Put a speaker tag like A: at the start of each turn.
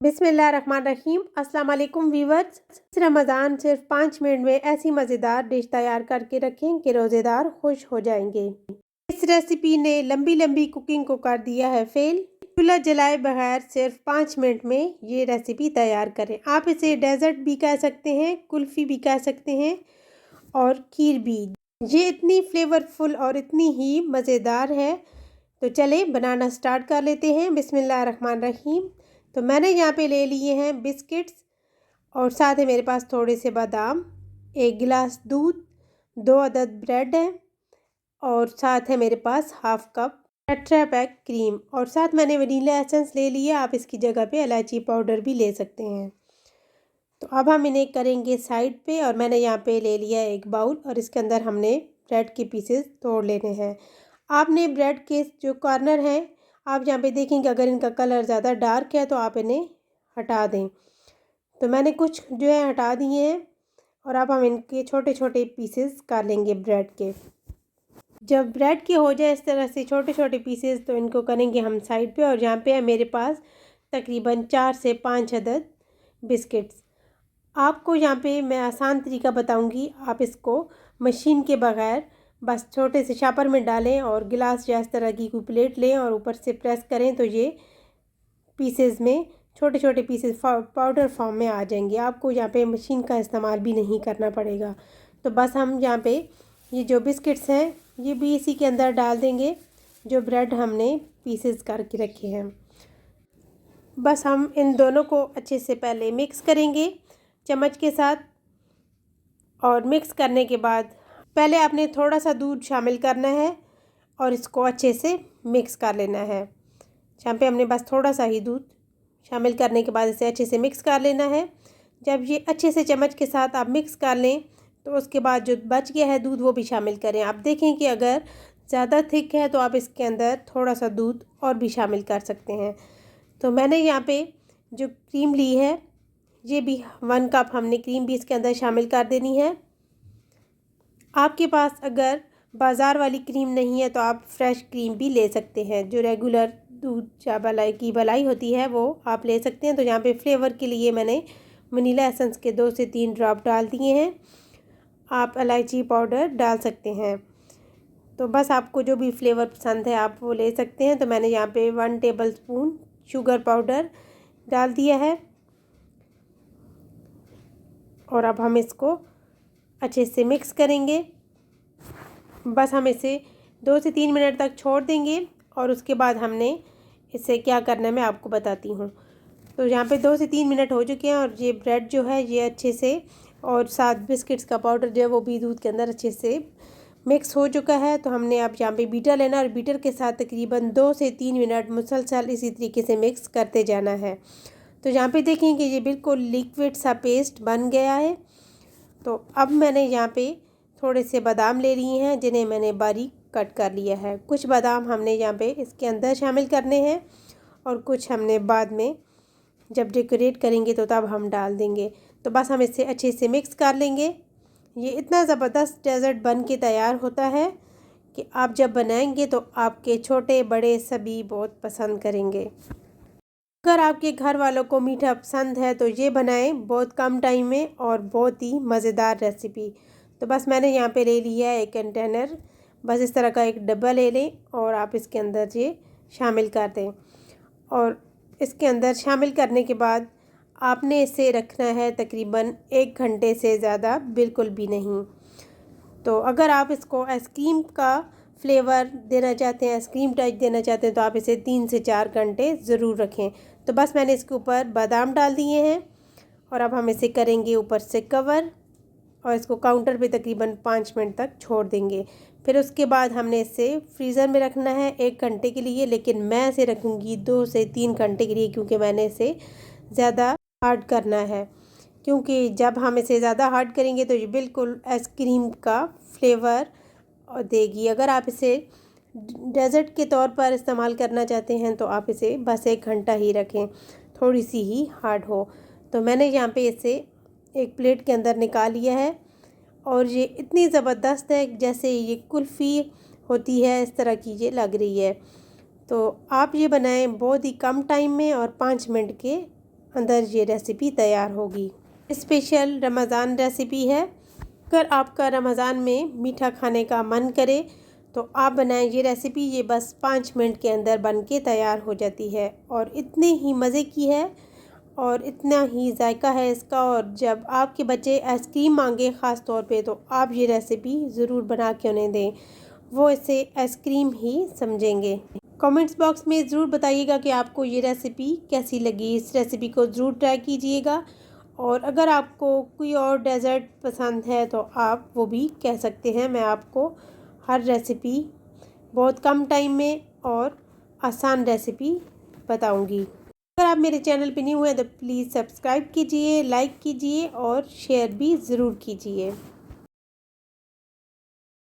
A: बिस्मिल्लाहिर्रहमानिर्रहीम। अस्सलाम वालेकुम व्यूअर्स। रमज़ान सिर्फ 5 मिनट में ऐसी मज़ेदार डिश तैयार करके रखें कि रोज़ेदार खुश हो जाएंगे। इस रेसिपी ने लंबी लंबी कुकिंग को कर दिया है फेल। चूल्हा जलाए बगैर सिर्फ 5 मिनट में ये रेसिपी तैयार करें। आप इसे डेजर्ट भी कह सकते हैं, कुल्फ़ी भी कह सकते हैं और खीर भी। ये इतनी फ्लेवरफुल और इतनी ही मज़ेदार है। तो चले बनाना स्टार्ट कर लेते हैं। बिस्मिल्लाहिर्रहमानिर्रहीम। तो मैंने यहाँ पे ले लिए हैं बिस्किट्स और साथ ही मेरे पास थोड़े से बादाम, 1 गिलास दूध, 2 अदद ब्रेड है और साथ है मेरे पास half cup tetra pack cream और साथ मैंने वनीला एसेंस ले लिया। आप इसकी जगह पे इलायची पाउडर भी ले सकते हैं। तो अब हम इन्हें करेंगे साइड पे और मैंने यहाँ पे ले लिया एक बाउल और इसके अंदर हमने ब्रेड के पीसेस तोड़ लेने हैं। आपने ब्रेड के जो कॉर्नर हैं आप यहाँ पे देखेंगे, अगर इनका कलर ज़्यादा डार्क है तो आप इन्हें हटा दें। तो मैंने कुछ जो है हटा दिए हैं और अब हम इनके छोटे छोटे पीसेस कर लेंगे ब्रेड के। जब ब्रेड के हो जाए इस तरह से छोटे छोटे पीसेस तो इनको करेंगे हम साइड पे। और यहाँ पे है मेरे पास तकरीबन 4 से 5 अदद बिस्किट्स। आपको यहाँ पे मैं आसान तरीका बताऊँगी। आप इसको मशीन के बगैर बस छोटे से शापर में डालें और गिलास या इस तरह की कोई प्लेट लें और ऊपर से प्रेस करें तो ये पीसेस में छोटे छोटे पीसेस पाउडर फॉर्म में आ जाएंगे। आपको यहाँ पे मशीन का इस्तेमाल भी नहीं करना पड़ेगा। तो बस हम यहाँ पे ये जो बिस्किट्स हैं ये भी इसी के अंदर डाल देंगे जो ब्रेड हमने पीसेस करके रखे हैं। बस हम इन दोनों को अच्छे से पहले मिक्स करेंगे चम्मच के साथ। और मिक्स करने के बाद पहले आपने थोड़ा सा दूध शामिल करना है और इसको अच्छे से मिक्स कर लेना है। यहाँ पे हमने बस थोड़ा सा ही दूध शामिल करने के बाद इसे अच्छे से मिक्स कर लेना है। जब ये अच्छे से चम्मच के साथ आप मिक्स कर लें तो उसके बाद जो बच गया है दूध वो भी शामिल करें। आप देखें कि अगर ज़्यादा थिक है तो आप इसके अंदर थोड़ा सा दूध और भी शामिल कर सकते हैं। तो मैंने यहाँ पे जो क्रीम ली है ये भी 1 कप हमने क्रीम भी इसके अंदर शामिल कर देनी है। आपके पास अगर बाज़ार वाली क्रीम नहीं है तो आप फ्रेश क्रीम भी ले सकते हैं। जो रेगुलर दूध चावल की मलाई होती है वो आप ले सकते हैं। तो यहाँ पे फ्लेवर के लिए मैंने वनीला एसेंस के 2 से 3 ड्रॉप डाल दिए हैं। आप इलायची पाउडर डाल सकते हैं। तो बस आपको जो भी फ्लेवर पसंद है आप वो ले सकते हैं। तो मैंने यहाँ पे 1 टेबलस्पून शुगर पाउडर डाल दिया है और अब हम इसको अच्छे से मिक्स करेंगे। बस हम इसे 2 से 3 मिनट तक छोड़ देंगे और उसके बाद हमने इसे क्या करना है मैं आपको बताती हूँ। तो यहाँ पे 2 से 3 मिनट हो चुके हैं और ये ब्रेड जो है ये अच्छे से और साथ बिस्किट्स का पाउडर जो है वो भी दूध के अंदर अच्छे से मिक्स हो चुका है। तो हमने अब यहाँ पे बीटर लेना और बीटर के साथ तकरीबन 2 से 3 मिनट मुसलसल इसी तरीके से मिक्स करते जाना है। तो यहाँ पे देखें कि ये बिल्कुल लिक्विड सा पेस्ट बन गया है। तो अब मैंने यहाँ पे थोड़े से बादाम ले लिए हैं जिन्हें मैंने बारीक कट कर लिया है। कुछ बादाम हमने यहाँ पे इसके अंदर शामिल करने हैं और कुछ हमने बाद में जब डेकोरेट करेंगे तो तब हम डाल देंगे। तो बस हम इसे अच्छे से मिक्स कर लेंगे। ये इतना ज़बरदस्त डेज़र्ट बन के तैयार होता है कि आप जब बनाएंगे तो आपके छोटे बड़े सभी बहुत पसंद करेंगे। अगर आपके घर वालों को मीठा पसंद है तो ये बनाएं बहुत कम टाइम में और बहुत ही मज़ेदार रेसिपी। तो बस मैंने यहाँ पे ले लिया है एक कंटेनर। बस इस तरह का एक डब्बा ले लें और आप इसके अंदर ये शामिल कर दें और इसके अंदर शामिल करने के बाद आपने इसे रखना है तकरीबन 1 घंटे से ज़्यादा बिल्कुल भी नहीं। तो अगर आप इसको आइसक्रीम का फ्लेवर देना चाहते हैं, आइसक्रीम टच देना चाहते हैं तो आप इसे 3 से 4 घंटे ज़रूर रखें। तो बस मैंने इसके ऊपर बादाम डाल दिए हैं और अब हम इसे करेंगे ऊपर से कवर और इसको काउंटर पे तकरीबन 5 मिनट तक छोड़ देंगे। फिर उसके बाद हमने इसे फ्रीज़र में रखना है 1 घंटे के लिए, लेकिन मैं इसे रखूँगी 2 से 3 घंटे के लिए क्योंकि मैंने इसे ज़्यादा हार्ड करना है। क्योंकि जब हम इसे ज़्यादा हार्ड करेंगे तो ये बिल्कुल आइसक्रीम का फ्लेवर देगी। अगर आप इसे डेज़र्ट के तौर पर इस्तेमाल करना चाहते हैं तो आप इसे बस 1 घंटा ही रखें, थोड़ी सी ही हार्ड हो। तो मैंने यहाँ पे इसे एक प्लेट के अंदर निकाल लिया है और ये इतनी ज़बरदस्त है जैसे ये कुल्फ़ी होती है इस तरह की ये लग रही है। तो आप ये बनाएं बहुत ही कम टाइम में और 5 मिनट के अंदर ये रेसिपी तैयार होगी। स्पेशल रमज़ान रेसिपी है। अगर आपका रमज़ान में मीठा खाने का मन करे तो आप बनाएं ये रेसिपी। ये बस 5 मिनट के अंदर बन के तैयार हो जाती है और इतने ही मज़े की है और इतना ही जायका है इसका। और जब आपके बच्चे आइसक्रीम मांगे ख़ास तौर पे तो आप ये रेसिपी ज़रूर बना के उन्हें दें, वो इसे आइसक्रीम ही समझेंगे। कमेंट्स बॉक्स में ज़रूर बताइएगा कि आपको ये रेसिपी कैसी लगी। इस रेसिपी को ज़रूर ट्राई कीजिएगा और अगर आपको कोई और डेज़र्ट पसंद है तो आप वो भी कह सकते हैं। मैं आपको हर रेसिपी बहुत कम टाइम में और आसान रेसिपी बताऊंगी। अगर आप मेरे चैनल पे न्यू हैं तो प्लीज़ सब्सक्राइब कीजिए, लाइक कीजिए और शेयर भी ज़रूर कीजिए।